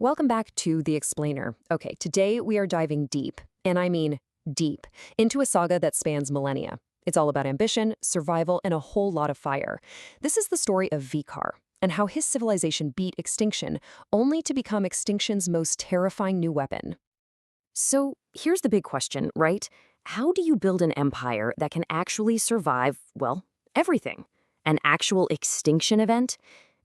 Welcome back to The Explainer. Okay, today we are diving deep, and I mean deep, into a saga that spans millennia. It's all about ambition, survival, and a whole lot of fire. This is the story of Vikar, and how his civilization beat extinction, only to become extinction's most terrifying new weapon. So here's the big question, right? How do you build an empire that can actually survive, well, everything? An actual extinction event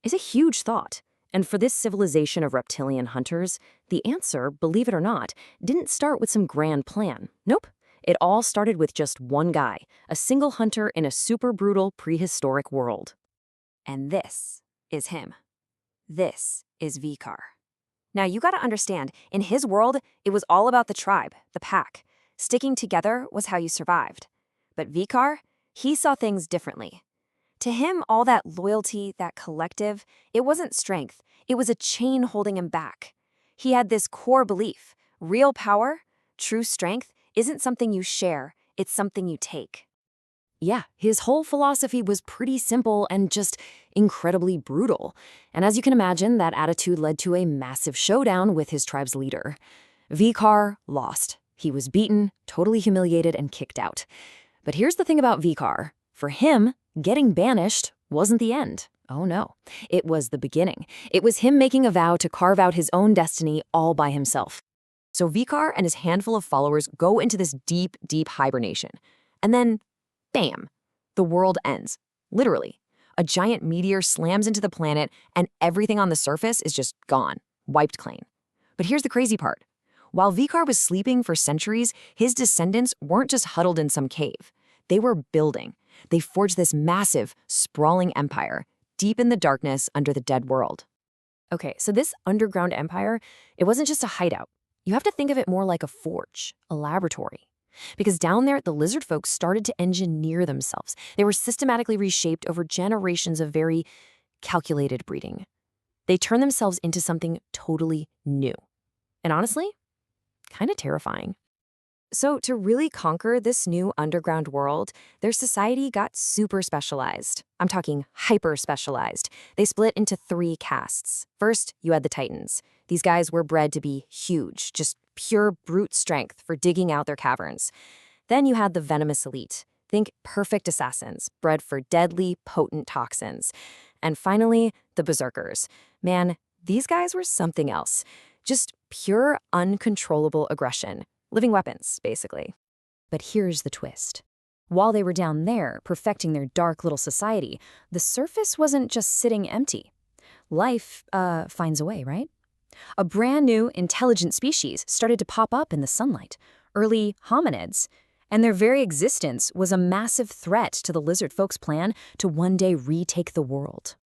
is a huge thought. And for this civilization of reptilian hunters, the answer, believe it or not, didn't start with some grand plan. Nope. It all started with just one guy, a single hunter in a super brutal prehistoric world. And this is him. This is Vikar. Now, you gotta understand, in his world, it was all about the tribe, the pack. Sticking together was how you survived. But Vikar, he saw things differently. To him, all that loyalty, that collective, it wasn't strength. It was a chain holding him back. He had this core belief: real power, true strength, isn't something you share, it's something you take. Yeah, his whole philosophy was pretty simple and just incredibly brutal. And as you can imagine, that attitude led to a massive showdown with his tribe's leader. Vikar lost. He was beaten, totally humiliated, and kicked out. But here's the thing about Vikar. For him, getting banished wasn't the end. Oh no, it was the beginning. It was him making a vow to carve out his own destiny all by himself. So Vikar and his handful of followers go into this deep, deep hibernation. And then, bam, the world ends. Literally. A giant meteor slams into the planet and everything on the surface is just gone, wiped clean. But here's the crazy part. While Vikar was sleeping for centuries, his descendants weren't just huddled in some cave. They were building. They forged this massive, sprawling empire, deep in the darkness under the dead world. Okay, so this underground empire, it wasn't just a hideout. You have to think of it more like a forge, a laboratory. Because down there, the lizard folk started to engineer themselves. They were systematically reshaped over generations of very calculated breeding. They turned themselves into something totally new. And honestly, kind of terrifying. So to really conquer this new underground world, their society got super specialized. I'm talking hyper specialized. They split into 3 castes. First, you had the Titans. These guys were bred to be huge, just pure brute strength for digging out their caverns. Then you had the venomous elite. Think perfect assassins, bred for deadly, potent toxins. And finally, the berserkers. Man, these guys were something else. Just pure, uncontrollable aggression. Living weapons, basically. But here's the twist. While they were down there, perfecting their dark little society, the surface wasn't just sitting empty. Life, finds a way, right? A brand new, intelligent species started to pop up in the sunlight, early hominids, and their very existence was a massive threat to the lizard folks' plan to one day retake the world.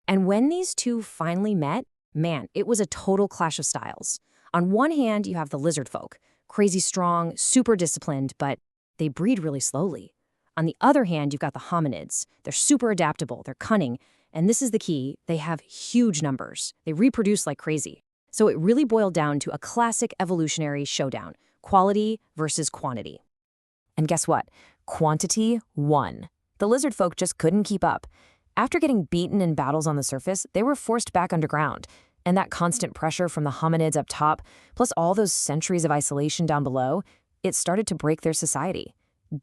And when these two finally met, man, it was a total clash of styles. On one hand, you have the lizard folk, crazy strong, super disciplined, but they breed really slowly. On the other hand, you've got the hominids. They're super adaptable, they're cunning, and this is the key, they have huge numbers. They reproduce like crazy. So it really boiled down to a classic evolutionary showdown, quality versus quantity. And guess what? Quantity won. The lizard folk just couldn't keep up. After getting beaten in battles on the surface, they were forced back underground. And that constant pressure from the hominids up top, plus all those centuries of isolation down below, it started to break their society.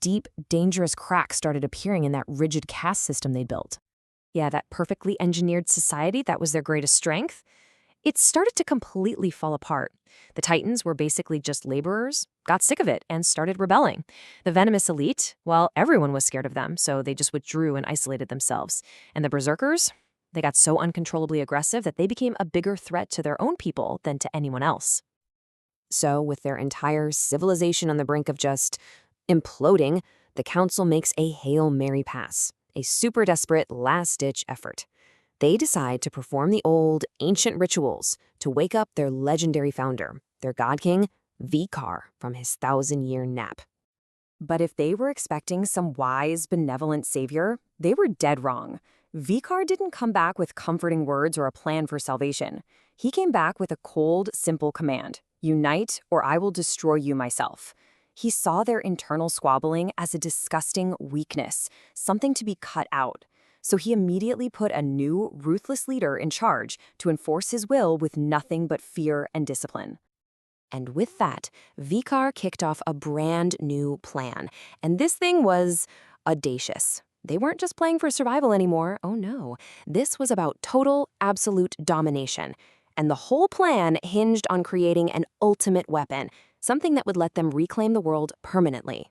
Deep, dangerous cracks started appearing in that rigid caste system they built. Yeah, that perfectly engineered society that was their greatest strength, it started to completely fall apart. The Titans were basically just laborers, got sick of it, and started rebelling. The venomous elite, well, everyone was scared of them, so they just withdrew and isolated themselves. And the berserkers? They got so uncontrollably aggressive that they became a bigger threat to their own people than to anyone else. So, with their entire civilization on the brink of just imploding, the council makes a Hail Mary pass, a super desperate last-ditch effort. They decide to perform the old, ancient rituals to wake up their legendary founder, their god king, Vikar, from his 1,000-year nap. But if they were expecting some wise, benevolent savior, they were dead wrong. Vikar didn't come back with comforting words or a plan for salvation. He came back with a cold, simple command: unite or I will destroy you myself. He saw their internal squabbling as a disgusting weakness, something to be cut out. So he immediately put a new, ruthless leader in charge to enforce his will with nothing but fear and discipline. And with that, Vikar kicked off a brand new plan. And this thing was audacious. They weren't just playing for survival anymore. Oh no. This was about total, absolute domination. And the whole plan hinged on creating an ultimate weapon, something that would let them reclaim the world permanently.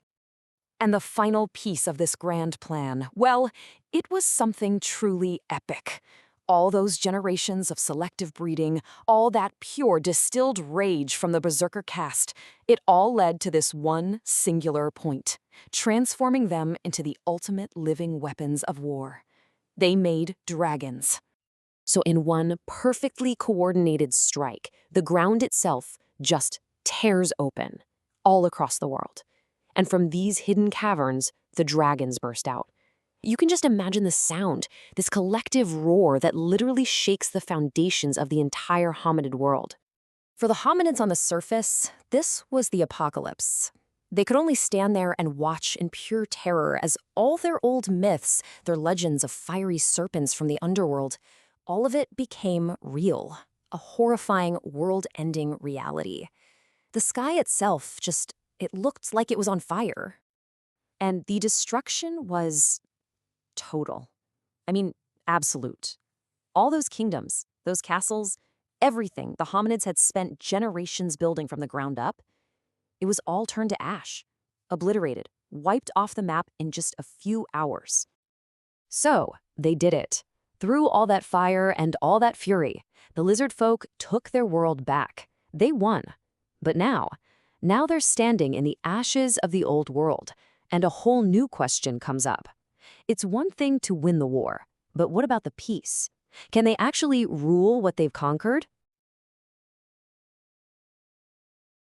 And the final piece of this grand plan, well, it was something truly epic. All those generations of selective breeding, all that pure distilled rage from the Berserker caste, it all led to this one singular point, transforming them into the ultimate living weapons of war. They made dragons. So in one perfectly coordinated strike, the ground itself just tears open, all across the world. And from these hidden caverns, the dragons burst out. You can just imagine the sound, this collective roar that literally shakes the foundations of the entire hominid world. For the hominids on the surface, this was the apocalypse. They could only stand there and watch in pure terror as all their old myths, their legends of fiery serpents from the underworld, all of it became real, a horrifying, world-ending reality. The sky itself it looked like it was on fire. And the destruction was total. I mean, absolute. All those kingdoms, those castles, everything the hominids had spent generations building from the ground up, it was all turned to ash, obliterated, wiped off the map in just a few hours. So, they did it. Through all that fire and all that fury, the lizard folk took their world back. They won. But now they're standing in the ashes of the old world, and a whole new question comes up. It's one thing to win the war, but what about the peace? Can they actually rule what they've conquered?